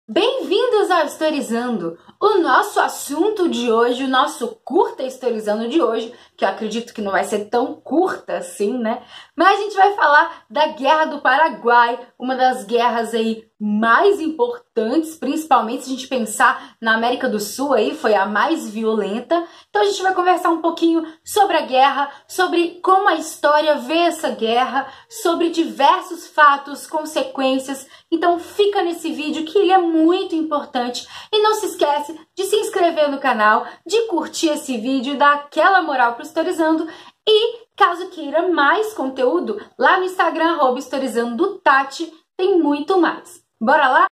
Bem-vindos ao Historizando! O nosso assunto de hoje, o nosso curta Historizando de hoje, que eu acredito que não vai ser tão curta assim, né? Mas a gente vai falar da Guerra do Paraguai, uma das guerras aí mais importantes, principalmente se a gente pensar na América do Sul aí, foi a mais violenta. Então a gente vai conversar um pouquinho sobre a guerra, sobre como a história vê essa guerra, sobre diversos fatos, consequências. Então fica nesse vídeo que ele é muito importante e não se esquece de se inscrever no canal, de curtir esse vídeo, dar aquela moral pro Historizando e caso queira mais conteúdo, lá no Instagram @historizandotati tem muito mais. Bora lá?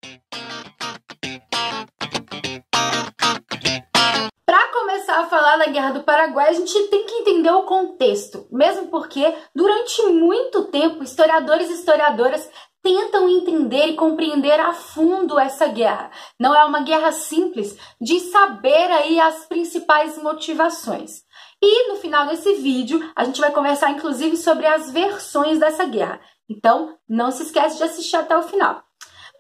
Para começar a falar da Guerra do Paraguai, a gente tem que entender o contexto, mesmo porque durante muito tempo historiadores e historiadoras tentam entender e compreender a fundo essa guerra. Não é uma guerra simples de saber aí as principais motivações. E no final desse vídeo, a gente vai conversar inclusive sobre as versões dessa guerra. Então, não se esquece de assistir até o final.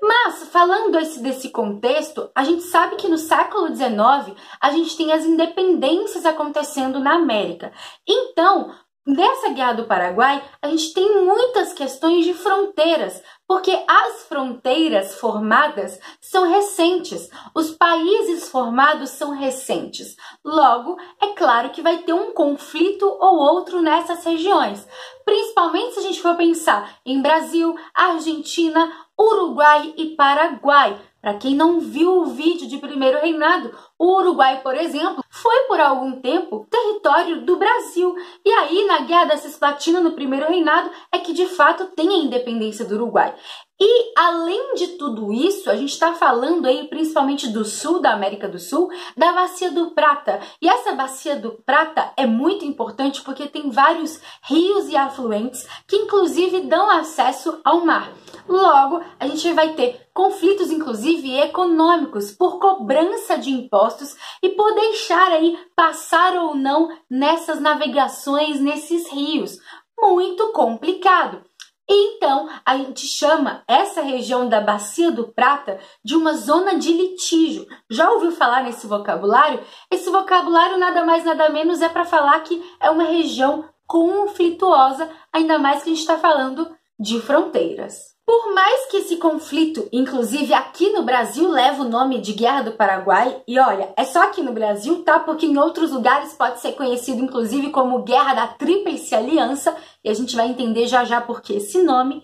Mas, falando desse contexto, a gente sabe que no século XIX, a gente tem as independências acontecendo na América. Então, nessa Guerra do Paraguai, a gente tem muitas questões de fronteiras, porque as fronteiras formadas são recentes, os países formados são recentes. Logo, é claro que vai ter um conflito ou outro nessas regiões, principalmente se a gente for pensar em Brasil, Argentina, Uruguai e Paraguai. Para quem não viu o vídeo de Primeiro Reinado, o Uruguai, por exemplo, foi por algum tempo território do Brasil. E aí, na Guerra da Cisplatina, no Primeiro Reinado, é que de fato tem a independência do Uruguai. E, além de tudo isso, a gente está falando aí, principalmente do sul da América do Sul, da Bacia do Prata. E essa Bacia do Prata é muito importante porque tem vários rios e afluentes que, inclusive, dão acesso ao mar. Logo, a gente vai ter conflitos, inclusive, econômicos, por cobrança de impostos e por deixar aí passar ou não nessas navegações, nesses rios. Muito complicado. Então, a gente chama essa região da Bacia do Prata de uma zona de litígio. Já ouviu falar nesse vocabulário? Esse vocabulário nada mais nada menos é para falar que é uma região conflituosa, ainda mais que a gente está falando de fronteiras. Por mais que esse conflito, inclusive aqui no Brasil, leve o nome de Guerra do Paraguai, e olha, é só aqui no Brasil, tá? Porque em outros lugares pode ser conhecido, inclusive, como Guerra da Tríplice Aliança, e a gente vai entender já já por que esse nome.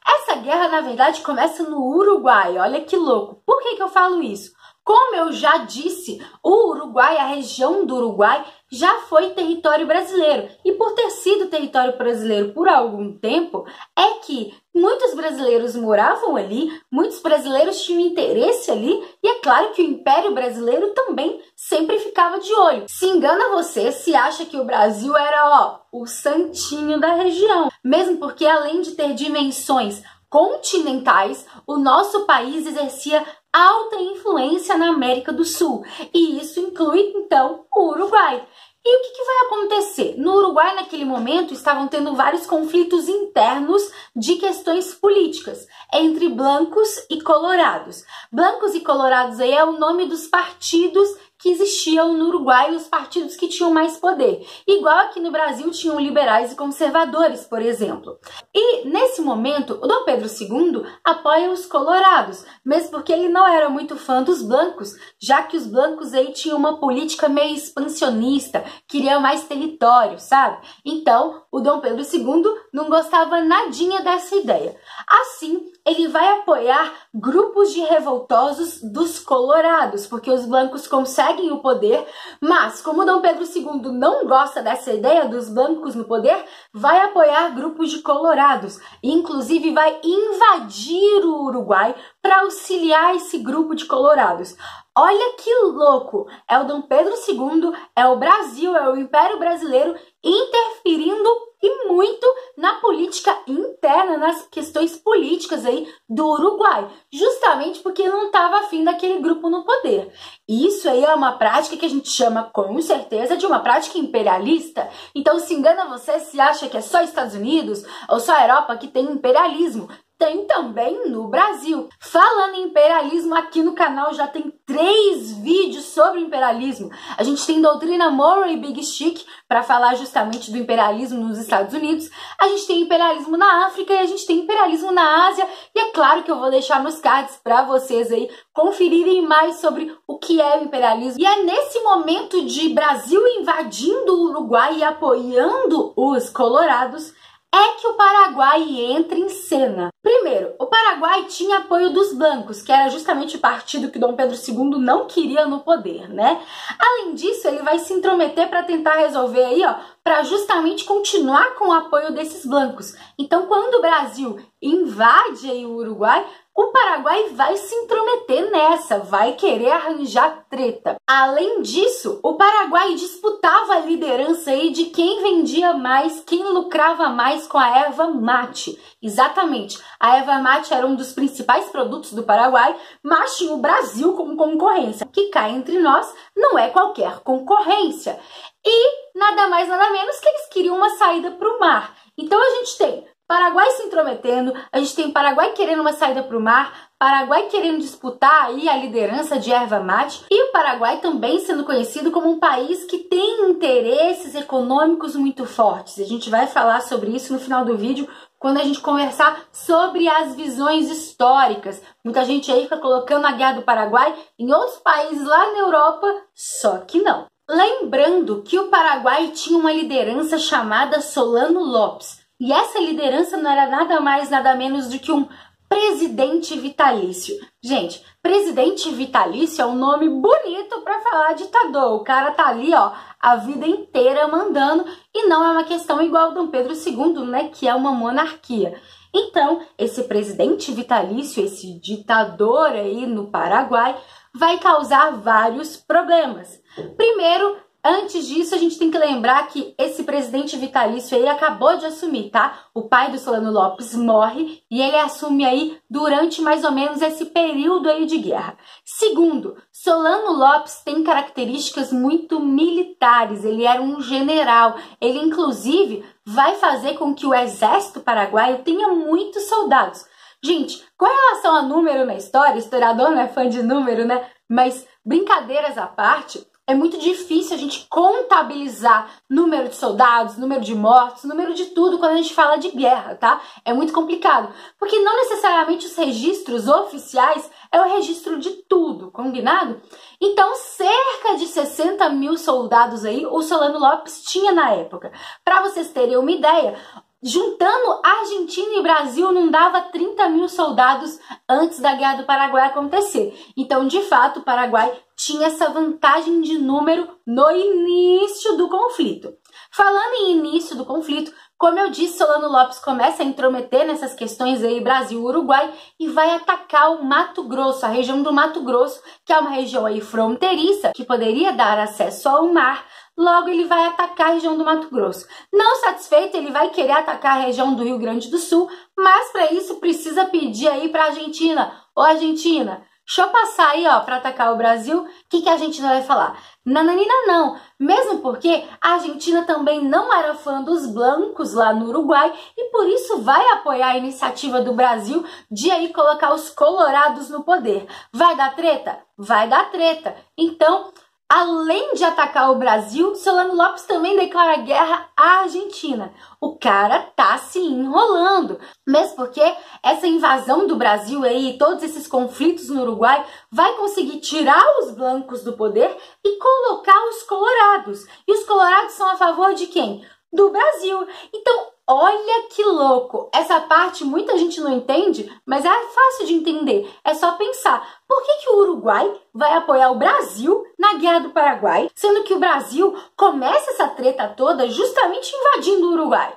Essa guerra, na verdade, começa no Uruguai, olha que louco. Por que eu falo isso? Como eu já disse, o Uruguai, a região do Uruguai, já foi território brasileiro. E por ter sido território brasileiro por algum tempo, é que muitos brasileiros moravam ali, muitos brasileiros tinham interesse ali, e é claro que o Império Brasileiro também sempre ficava de olho. Se engana você se acha que o Brasil era, o santinho da região. Mesmo porque, além de ter dimensões continentais, o nosso país exercia alta influência na América do Sul, e isso inclui, então, o Uruguai. E o que vai acontecer? No Uruguai, naquele momento, estavam tendo vários conflitos internos de questões políticas entre brancos e colorados. Brancos e colorados aí é o nome dos partidos que existiam no Uruguai, os partidos que tinham mais poder. Igual aqui no Brasil tinham liberais e conservadores, por exemplo. E nesse momento, o Dom Pedro II apoia os colorados, mesmo porque ele não era muito fã dos brancos, já que os brancos aí tinham uma política meio expansionista, queriam mais território, sabe? Então, o Dom Pedro II não gostava nadinha dessa ideia. Assim, ele vai apoiar grupos de revoltosos dos colorados, porque os brancos conseguem o poder, mas como Dom Pedro II não gosta dessa ideia dos brancos no poder, vai apoiar grupos de colorados, e inclusive vai invadir o Uruguai para auxiliar esse grupo de colorados. Olha que louco! É o Dom Pedro II, é o Brasil, é o Império Brasileiro interferindo e muito na política interna, nas questões políticas aí do Uruguai, justamente porque não estava afim daquele grupo no poder. Isso aí é uma prática que a gente chama, com certeza, de uma prática imperialista. Então se engana você se acha que é só Estados Unidos ou só a Europa que tem imperialismo. tem também no Brasil. Falando em imperialismo, aqui no canal já tem 3 vídeos sobre imperialismo. A gente tem doutrina Monroe e Big Stick para falar justamente do imperialismo nos Estados Unidos. A gente tem imperialismo na África e a gente tem imperialismo na Ásia. E é claro que eu vou deixar nos cards para vocês aí conferirem mais sobre o que é o imperialismo. E é nesse momento de Brasil invadindo o Uruguai e apoiando os colorados é que o Paraguai entra em cena. Primeiro, o Paraguai tinha apoio dos blancos, que era justamente o partido que Dom Pedro II não queria no poder, né? Além disso, ele vai se intrometer para tentar resolver aí, ó, para justamente continuar com o apoio desses blancos. Então, quando o Brasil invade aí o Uruguai, o Paraguai vai se intrometer nessa, vai querer arranjar treta. Além disso, o Paraguai disputava a liderança aí de quem vendia mais, quem lucrava mais com a erva mate. Exatamente, a erva mate era um dos principais produtos do Paraguai, mas tinha o Brasil como concorrência. O que cá entre nós não é qualquer concorrência. E nada mais nada menos que eles queriam uma saída para o mar. Então a gente tem Paraguai se intrometendo, a gente tem Paraguai querendo uma saída para o mar, Paraguai querendo disputar aí a liderança de erva mate e o Paraguai também sendo conhecido como um país que tem interesses econômicos muito fortes. A gente vai falar sobre isso no final do vídeo quando a gente conversar sobre as visões históricas. Muita gente aí fica colocando a Guerra do Paraguai em outros países lá na Europa, só que não. Lembrando que o Paraguai tinha uma liderança chamada Solano Lopes. E essa liderança não era nada mais, nada menos do que um presidente vitalício. Gente, presidente vitalício é um nome bonito para falar ditador. O cara tá ali, ó, a vida inteira mandando e não é uma questão igual ao Dom Pedro II, né, que é uma monarquia. Então, esse presidente vitalício, esse ditador aí no Paraguai, vai causar vários problemas. Primeiro, antes disso, a gente tem que lembrar que esse presidente vitalício aí acabou de assumir, tá? O pai do Solano Lopes morre e ele assume aí durante mais ou menos esse período aí de guerra. Segundo, Solano Lopes tem características muito militares, ele era um general, ele inclusive vai fazer com que o exército paraguaio tenha muitos soldados. Gente, com relação a número na história, historiador não é fã de número, né? Mas brincadeiras à parte, é muito difícil a gente contabilizar número de soldados, número de mortos, número de tudo quando a gente fala de guerra, tá? É muito complicado, porque não necessariamente os registros oficiais é o registro de tudo, combinado? Então, cerca de 60 mil soldados aí o Solano Lopes tinha na época. Para vocês terem uma ideia, juntando Argentina e Brasil, não dava 30 mil soldados antes da Guerra do Paraguai acontecer. Então, de fato, o Paraguai tinha essa vantagem de número no início do conflito. Falando em início do conflito, como eu disse, Solano Lopes começa a intrometer nessas questões aí Brasil-Uruguai e vai atacar o Mato Grosso, a região do Mato Grosso, que é uma região aí fronteiriça, que poderia dar acesso ao mar. Logo, ele vai atacar a região do Mato Grosso. Não satisfeito, ele vai querer atacar a região do Rio Grande do Sul, mas para isso precisa pedir aí para a Argentina. Ô, Argentina, deixa eu passar aí, ó, para atacar o Brasil. O que a Argentina vai falar? Nananina não. Mesmo porque a Argentina também não era fã dos blancos lá no Uruguai e por isso vai apoiar a iniciativa do Brasil de aí colocar os colorados no poder. Vai dar treta? Vai dar treta. Então, além de atacar o Brasil, Solano Lopes também declara guerra à Argentina. O cara tá se enrolando, mesmo porque essa invasão do Brasil aí, todos esses conflitos no Uruguai, vai conseguir tirar os blancos do poder e colocar os colorados. E os colorados são a favor de quem? Do Brasil. Então, olha que louco! Essa parte muita gente não entende, mas é fácil de entender. É só pensar, por que o Uruguai vai apoiar o Brasil na Guerra do Paraguai, sendo que o Brasil começa essa treta toda justamente invadindo o Uruguai?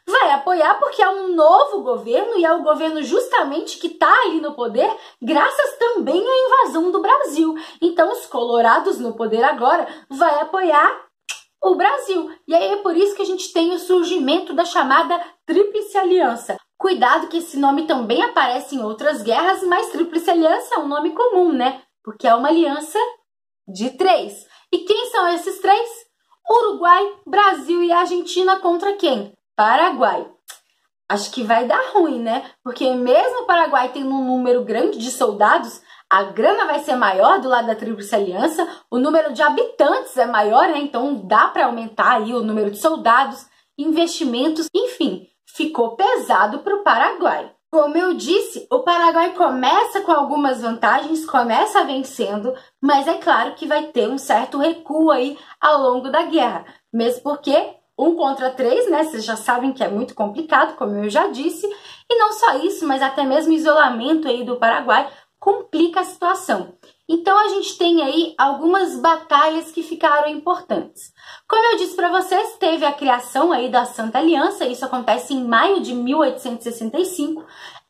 Vai apoiar porque é um novo governo e é o governo justamente que está ali no poder, graças também à invasão do Brasil. Então, os colorados no poder agora vai apoiar o Brasil. E aí é por isso que a gente tem o surgimento da chamada Tríplice Aliança. Cuidado que esse nome também aparece em outras guerras, mas Tríplice Aliança é um nome comum, né? Porque é uma aliança de 3. E quem são esses 3? Uruguai, Brasil e Argentina contra quem? Paraguai. acho que vai dar ruim, né? Porque mesmo o Paraguai tendo um número grande de soldados, a grana vai ser maior do lado da Tríplice Aliança, o número de habitantes é maior, né? Então dá para aumentar aí o número de soldados, investimentos, enfim, ficou pesado para o Paraguai. Como eu disse, o Paraguai começa com algumas vantagens, começa vencendo, mas é claro que vai ter um certo recuo aí ao longo da guerra, mesmo porque 1 contra 3, né? Vocês já sabem que é muito complicado, como eu já disse, e não só isso, mas até mesmo o isolamento aí do Paraguai complica a situação. Então a gente tem aí algumas batalhas que ficaram importantes. Como eu disse para vocês, teve a criação aí da Santa Aliança, isso acontece em maio de 1865,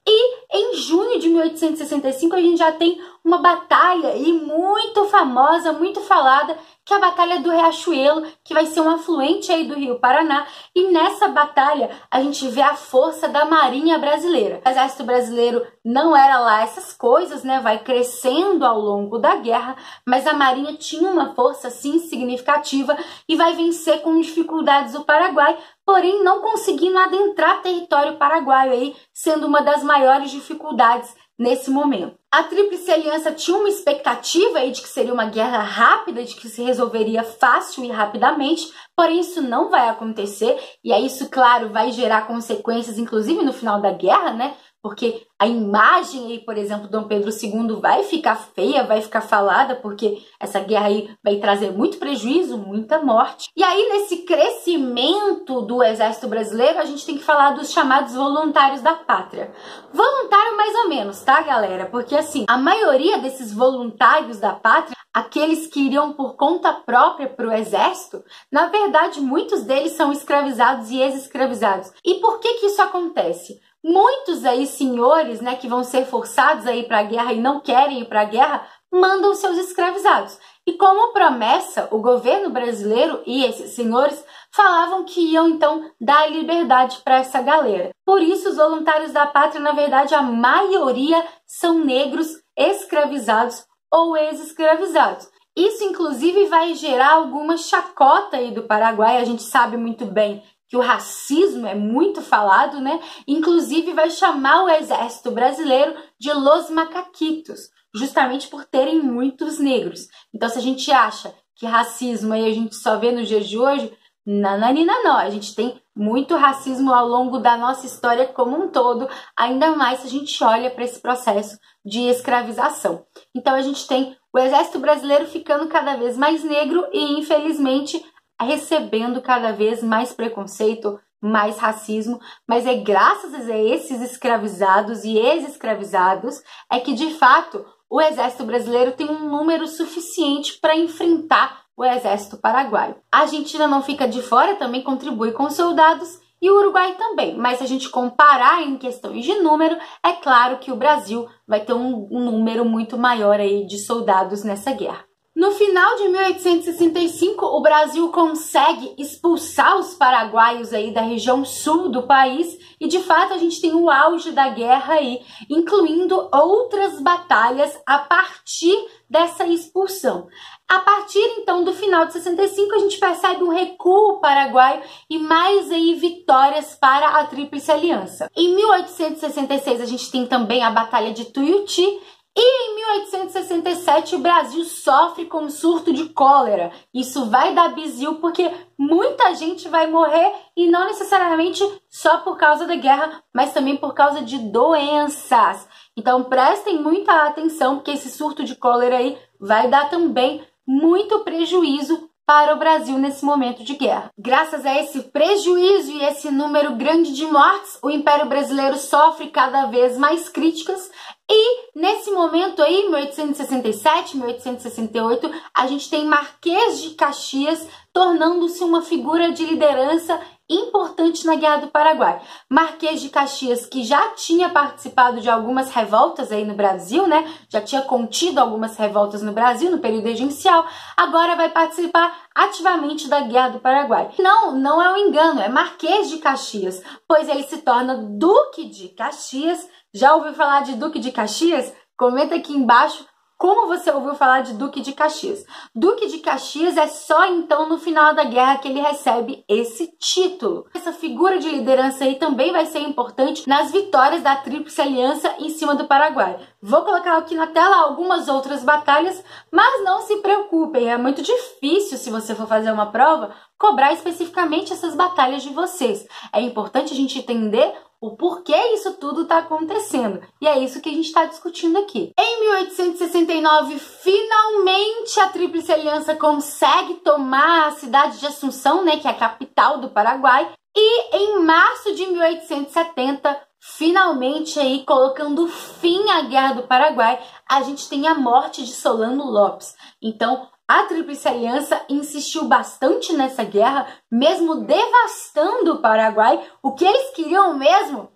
e em junho de 1865 a gente já tem uma batalha aí muito famosa, muito falada, que é a Batalha do Riachuelo, que vai ser um afluente aí do Rio Paraná, e nessa batalha a gente vê a força da Marinha Brasileira. O Exército Brasileiro não era lá essas coisas, né? Vai crescendo ao longo da guerra, mas a Marinha tinha uma força sim significativa e vai vencer com dificuldades o Paraguai, porém não conseguindo adentrar território paraguaio aí, sendo uma das maiores dificuldades nesse momento. A Tríplice Aliança tinha uma expectativa aí de que seria uma guerra rápida, de que se resolveria fácil e rapidamente, porém isso não vai acontecer, e aí isso, claro, vai gerar consequências, inclusive no final da guerra, né? Porque a imagem aí, por exemplo, Dom Pedro II vai ficar feia, vai ficar falada, porque essa guerra aí vai trazer muito prejuízo, muita morte. E aí, nesse crescimento do Exército Brasileiro, a gente tem que falar dos chamados voluntários da pátria. Voluntário mais ou menos, tá, galera? Porque, assim, a maioria desses voluntários da pátria, aqueles que iriam por conta própria para o Exército, na verdade, muitos deles são escravizados e ex-escravizados. E por que que isso acontece? Muitos aí senhores, né, que vão ser forçados a ir para a guerra e não querem ir para a guerra, mandam seus escravizados. E como promessa, o governo brasileiro e esses senhores falavam que iam então dar liberdade para essa galera. Por isso, os voluntários da pátria, na verdade, a maioria são negros escravizados ou ex-escravizados. Isso, inclusive, vai gerar alguma chacota aí do Paraguai. A gente sabe muito bem que o racismo é muito falado, né? Inclusive vai chamar o exército brasileiro de Los Macaquitos, justamente por terem muitos negros. Então, se a gente acha que racismo aí a gente só vê nos dias de hoje, nananina não, a gente tem muito racismo ao longo da nossa história como um todo, ainda mais se a gente olha para esse processo de escravização. Então, a gente tem o exército brasileiro ficando cada vez mais negro e, infelizmente, recebendo cada vez mais preconceito, mais racismo, mas é graças a esses escravizados e ex-escravizados é que, de fato, o exército brasileiro tem um número suficiente para enfrentar o exército paraguaio. A Argentina não fica de fora, também contribui com soldados, e o Uruguai também, mas se a gente comparar em questões de número, é claro que o Brasil vai ter um número muito maior aí de soldados nessa guerra. No final de 1865, o Brasil consegue expulsar os paraguaios aí da região sul do país e, de fato, a gente tem o auge da guerra aí, incluindo outras batalhas a partir dessa expulsão. A partir, então, do final de 65, a gente percebe um recuo paraguaio e mais aí vitórias para a Tríplice Aliança. Em 1866, a gente tem também a Batalha de Tuiuti, e em 1867 o Brasil sofre com um surto de cólera. Isso vai dar bizil porque muita gente vai morrer e não necessariamente só por causa da guerra, mas também por causa de doenças. Então prestem muita atenção porque esse surto de cólera aí vai dar também muito prejuízo para o Brasil nesse momento de guerra. Graças a esse prejuízo e esse número grande de mortes, o Império Brasileiro sofre cada vez mais críticas e nesse momento aí, 1867, 1868, a gente tem Marquês de Caxias tornando-se uma figura de liderança importante na Guerra do Paraguai. Marquês de Caxias, que já tinha participado de algumas revoltas aí no Brasil, né? Já tinha contido algumas revoltas no Brasil no período regencial, agora vai participar ativamente da Guerra do Paraguai. Não é um engano, é Marquês de Caxias, pois ele se torna Duque de Caxias. Já ouviu falar de Duque de Caxias? Comenta aqui embaixo como você ouviu falar de Duque de Caxias. Duque de Caxias é só então no final da guerra que ele recebe esse título. Essa figura de liderança aí também vai ser importante nas vitórias da Tríplice Aliança em cima do Paraguai. Vou colocar aqui na tela algumas outras batalhas, mas não se preocupem, é muito difícil, se você for fazer uma prova, cobrar especificamente essas batalhas de vocês. É importante a gente entender o porquê isso tudo está acontecendo. E é isso que a gente está discutindo aqui. Em 1869, finalmente a Tríplice Aliança consegue tomar a cidade de Assunção, né, que é a capital do Paraguai. E em março de 1870, finalmente aí colocando fim à Guerra do Paraguai, a gente tem a morte de Solano Lopes. Então, a Tríplice Aliança insistiu bastante nessa guerra, mesmo devastando o Paraguai. O que eles queriam mesmo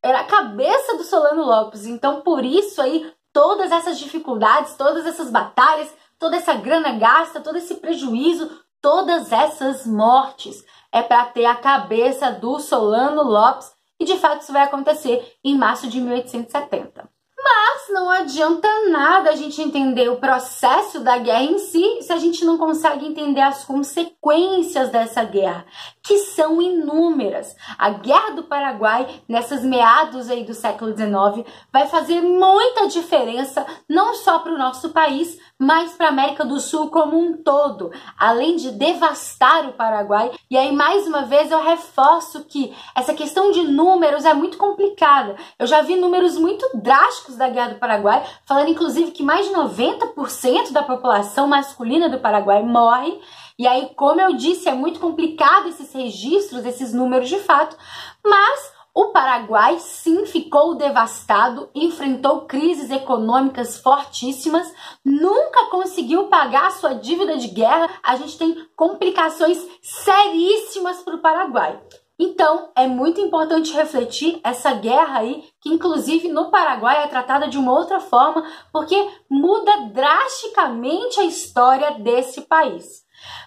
era a cabeça do Solano Lopes. Então, por isso aí, todas essas dificuldades, todas essas batalhas, toda essa grana gasta, todo esse prejuízo, todas essas mortes, é para ter a cabeça do Solano Lopes. E, de fato, isso vai acontecer em março de 1870. Mas não adianta nada a gente entender o processo da guerra em si se a gente não consegue entender as consequências dessa guerra, que são inúmeras. A Guerra do Paraguai, nessas meados aí do século XIX, vai fazer muita diferença, não só para o nosso país, mas para a América do Sul como um todo, além de devastar o Paraguai. E aí, mais uma vez, eu reforço que essa questão de números é muito complicada. Eu já vi números muito drásticos da Guerra do Paraguai, falando inclusive que mais de 90% da população masculina do Paraguai morre. E aí, como eu disse, é muito complicado esses registros, esses números de fato, mas o Paraguai sim ficou devastado, enfrentou crises econômicas fortíssimas, nunca conseguiu pagar a sua dívida de guerra. A gente tem complicações seríssimas para o Paraguai. Então, é muito importante refletir essa guerra aí, que inclusive no Paraguai é tratada de uma outra forma, porque muda drasticamente a história desse país.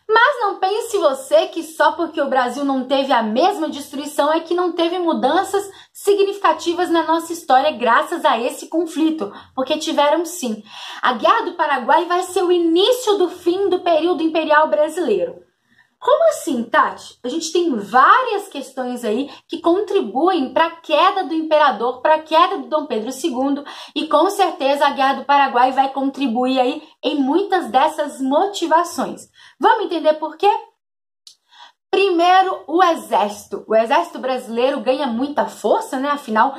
Mas não pense você que só porque o Brasil não teve a mesma destruição é que não teve mudanças significativas na nossa história graças a esse conflito, porque tiveram sim. A Guerra do Paraguai vai ser o início do fim do período imperial brasileiro. Como assim, Tati? A gente tem várias questões aí que contribuem para a queda do imperador, para a queda do Dom Pedro II, e com certeza a Guerra do Paraguai vai contribuir aí em muitas dessas motivações. Vamos entender por quê? Primeiro, o exército. O exército brasileiro ganha muita força, né? Afinal,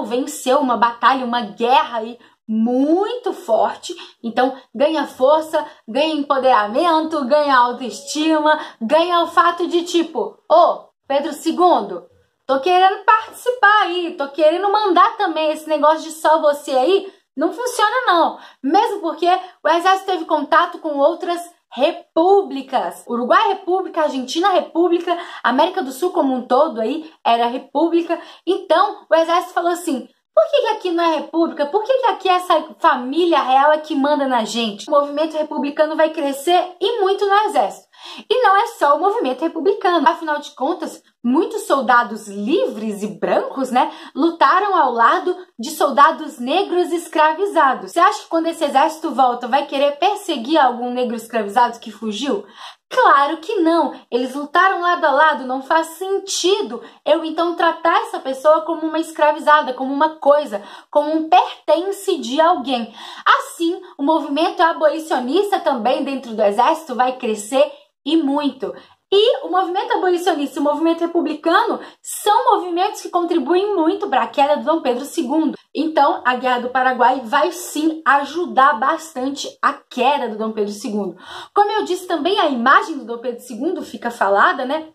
venceu uma batalha, uma guerra aí muito forte, então ganha força, ganha empoderamento, ganha autoestima, ganha o fato de tipo, Pedro II, tô querendo participar aí, tô querendo mandar também, esse negócio de só você aí, não funciona não, mesmo porque o exército teve contato com outras repúblicas, Uruguai República, Argentina República, América do Sul como um todo aí era república, então o exército falou assim, por que aqui não é república? Por que aqui essa família real é que manda na gente? O movimento republicano vai crescer e muito no exército. E não é só o movimento republicano. Afinal de contas, muitos soldados livres e brancos, né, lutaram ao lado de soldados negros escravizados. Você acha que quando esse exército volta, vai querer perseguir algum negro escravizado que fugiu? Claro que não, eles lutaram lado a lado, não faz sentido eu então tratar essa pessoa como uma escravizada, como uma coisa, como um pertence de alguém. Assim, o movimento abolicionista também dentro do exército vai crescer e muito. E o movimento abolicionista e o movimento republicano são movimentos que contribuem muito para a queda do Dom Pedro II. Então, a Guerra do Paraguai vai sim ajudar bastante a queda do Dom Pedro II. Como eu disse também, a imagem do Dom Pedro II fica falada, né?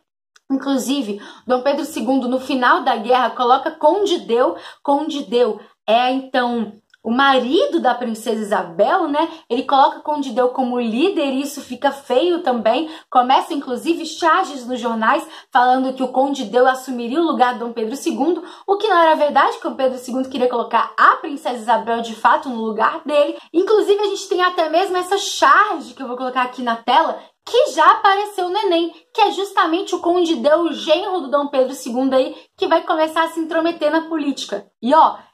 Inclusive, Dom Pedro II, no final da guerra, coloca Condideu. Condideu é, então, o marido da princesa Isabel, né? Ele coloca Condideu como líder e isso fica feio também. Começa, inclusive, charges nos jornais falando que o Condideu assumiria o lugar de Dom Pedro II, o que não era verdade, que o Pedro II queria colocar a princesa Isabel, de fato, no lugar dele. Inclusive, a gente tem até mesmo essa charge, que eu vou colocar aqui na tela, que já apareceu no Enem, que é justamente o Condideu, o genro do Dom Pedro II aí, que vai começar a se intrometer na política. E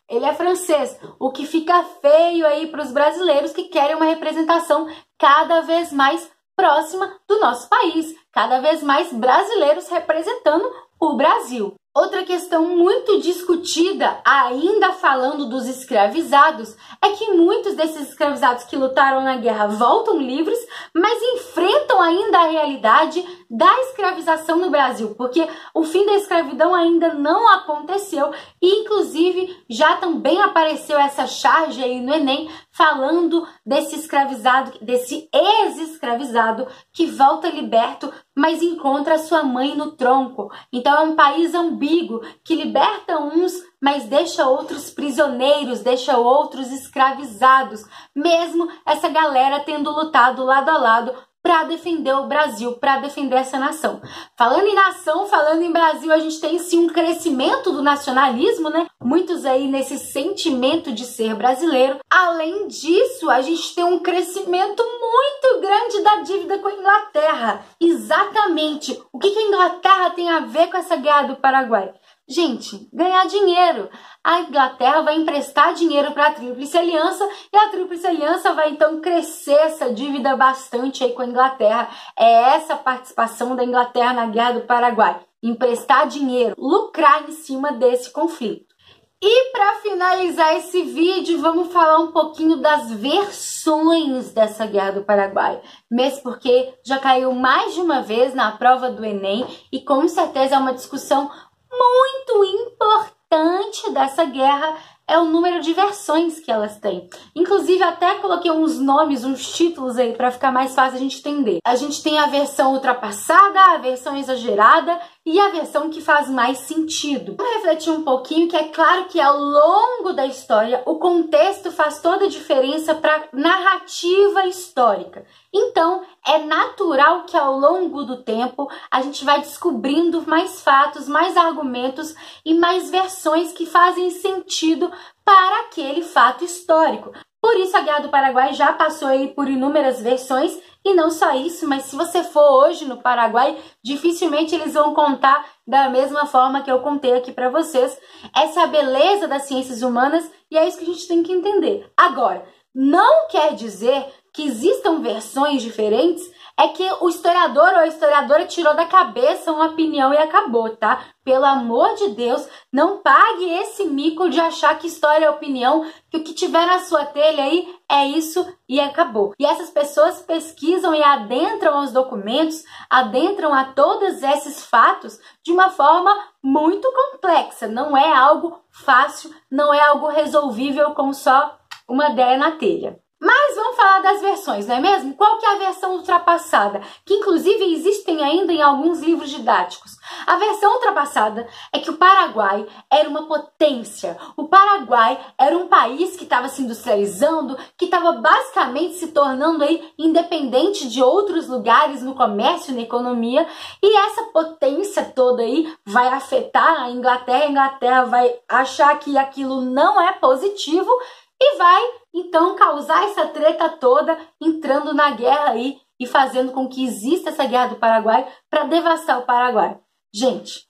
ele é francês, o que fica feio aí para os brasileiros que querem uma representação cada vez mais próxima do nosso país, cada vez mais brasileiros representando o Brasil. Outra questão muito discutida, ainda falando dos escravizados, é que muitos desses escravizados que lutaram na guerra voltam livres, mas enfrentam ainda a realidade da escravização no Brasil, porque o fim da escravidão ainda não aconteceu e, inclusive, já também apareceu essa charge aí no Enem falando desse escravizado, desse ex-escravizado que volta liberto, mas encontra sua mãe no tronco. Então é um país ambíguo que liberta uns, mas deixa outros prisioneiros, deixa outros escravizados, mesmo essa galera tendo lutado lado a lado para defender o Brasil, para defender essa nação. Falando em nação, falando em Brasil, a gente tem sim um crescimento do nacionalismo, né? Muitos aí nesse sentimento de ser brasileiro. Além disso, a gente tem um crescimento muito grande da dívida com a Inglaterra. Exatamente. O que a Inglaterra tem a ver com essa guerra do Paraguai? Gente, ganhar dinheiro. A Inglaterra vai emprestar dinheiro para a Tríplice Aliança e a Tríplice Aliança vai então crescer essa dívida bastante aí com a Inglaterra. É essa a participação da Inglaterra na Guerra do Paraguai. Emprestar dinheiro, lucrar em cima desse conflito. E para finalizar esse vídeo, vamos falar um pouquinho das versões dessa Guerra do Paraguai. Mesmo porque já caiu mais de uma vez na prova do Enem e com certeza é uma discussão muito importante dessa guerra é o número de versões que elas têm. Inclusive, até coloquei uns nomes, uns títulos aí para ficar mais fácil a gente entender. A gente tem a versão ultrapassada, a versão exagerada e a versão que faz mais sentido. Vamos refletir um pouquinho que é claro que ao longo da história o contexto faz toda a diferença para a narrativa histórica. Então, é natural que ao longo do tempo a gente vai descobrindo mais fatos, mais argumentos e mais versões que fazem sentido para aquele fato histórico. Por isso a Guerra do Paraguai já passou aí por inúmeras versões e não só isso, mas se você for hoje no Paraguai, dificilmente eles vão contar da mesma forma que eu contei aqui para vocês. Essa é a beleza das ciências humanas e é isso que a gente tem que entender. Agora, não quer dizer que existam versões diferentes, é que o historiador ou a historiadora tirou da cabeça uma opinião e acabou, tá? Pelo amor de Deus, não pague esse mico de achar que história é opinião, que o que tiver na sua telha aí é isso e acabou. E essas pessoas pesquisam e adentram aos documentos, adentram a todos esses fatos de uma forma muito complexa. Não é algo fácil, não é algo resolvível com só uma ideia na telha. Mas vamos falar das versões, não é mesmo? Qual que é a versão ultrapassada? Que inclusive existem ainda em alguns livros didáticos. A versão ultrapassada é que o Paraguai era uma potência. O Paraguai era um país que estava se industrializando, que estava basicamente se tornando aí independente de outros lugares no comércio e na economia. E essa potência toda aí vai afetar a Inglaterra vai achar que aquilo não é positivo e vai, então, causar essa treta toda, entrando na guerra aí e fazendo com que exista essa Guerra do Paraguai para devastar o Paraguai. Gente,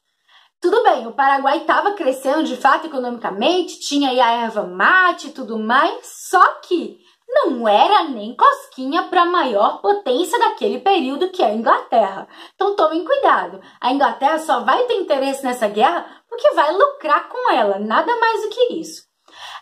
tudo bem, o Paraguai estava crescendo de fato economicamente, tinha aí a erva mate e tudo mais, só que não era nem cosquinha para a maior potência daquele período, que é a Inglaterra. Então tomem cuidado, a Inglaterra só vai ter interesse nessa guerra porque vai lucrar com ela, nada mais do que isso.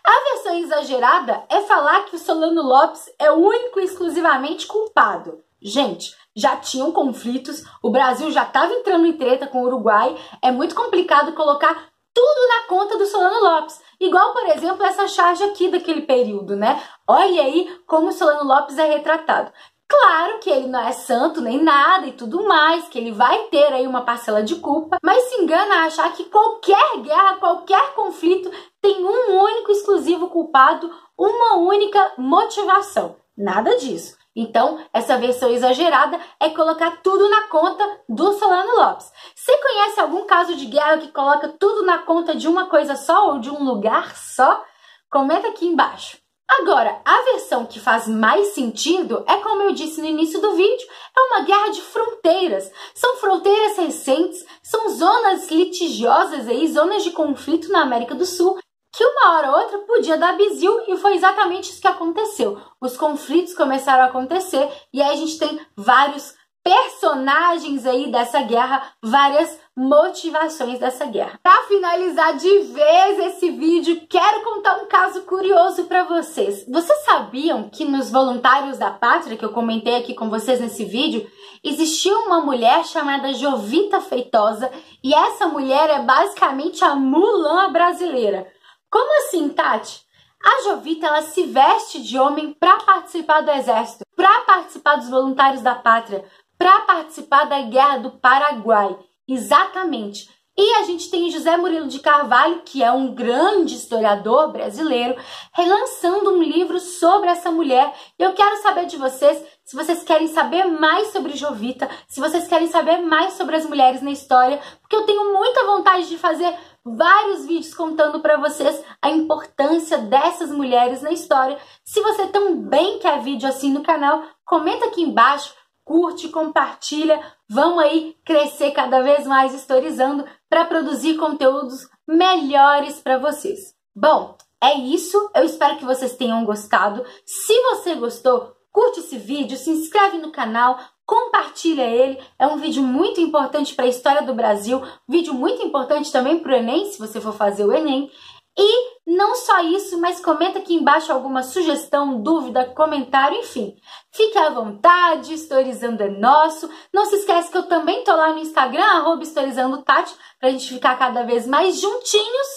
A versão exagerada é falar que o Solano Lopes é o único e exclusivamente culpado. Gente, já tinham conflitos, o Brasil já estava entrando em treta com o Uruguai, é muito complicado colocar tudo na conta do Solano Lopes. Igual, por exemplo, essa charge aqui daquele período, né? Olha aí como o Solano Lopes é retratado. Claro que ele não é santo nem nada e tudo mais, que ele vai ter aí uma parcela de culpa, mas se engana a achar que qualquer guerra, qualquer conflito tem um único exclusivo culpado, uma única motivação. Nada disso. Então, essa versão exagerada é colocar tudo na conta do Solano Lopes. Você conhece algum caso de guerra que coloca tudo na conta de uma coisa só ou de um lugar só? Comenta aqui embaixo. Agora, a versão que faz mais sentido é, como eu disse no início do vídeo, é uma guerra de fronteiras. São fronteiras recentes, são zonas litigiosas aí, zonas de conflito na América do Sul, que uma hora ou outra podia dar bizil, e foi exatamente isso que aconteceu. Os conflitos começaram a acontecer e aí a gente tem vários personagens aí dessa guerra, várias motivações dessa guerra. Para finalizar de vez esse vídeo, quero contar um caso curioso para vocês. Vocês sabiam que nos Voluntários da Pátria, que eu comentei aqui com vocês nesse vídeo, existia uma mulher chamada Jovita Feitosa, e essa mulher é basicamente a Mulan brasileira. Como assim, Tati? A Jovita, ela se veste de homem para participar do exército, para participar dos Voluntários da Pátria, para participar da Guerra do Paraguai. Exatamente. E a gente tem José Murilo de Carvalho, que é um grande historiador brasileiro, relançando um livro sobre essa mulher. Eu quero saber de vocês, se vocês querem saber mais sobre Jovita, se vocês querem saber mais sobre as mulheres na história, porque eu tenho muita vontade de fazer vários vídeos contando para vocês a importância dessas mulheres na história. Se você também quer vídeo assim no canal, comenta aqui embaixo, curte, compartilha, vamos aí crescer cada vez mais historizando para produzir conteúdos melhores para vocês. Bom, é isso, eu espero que vocês tenham gostado. Se você gostou, curte esse vídeo, se inscreve no canal, compartilha ele, é um vídeo muito importante para a história do Brasil, vídeo muito importante também para o Enem, se você for fazer o Enem. E não só isso, mas comenta aqui embaixo alguma sugestão, dúvida, comentário, enfim. Fique à vontade, Historizando é nosso. Não se esquece que eu também tô lá no Instagram, @historizandotati, pra gente ficar cada vez mais juntinhos.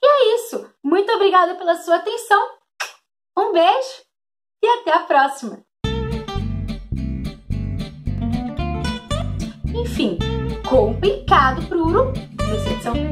E é isso. Muito obrigada pela sua atenção. Um beijo e até a próxima. Enfim, complicado pro Uru. Decepção.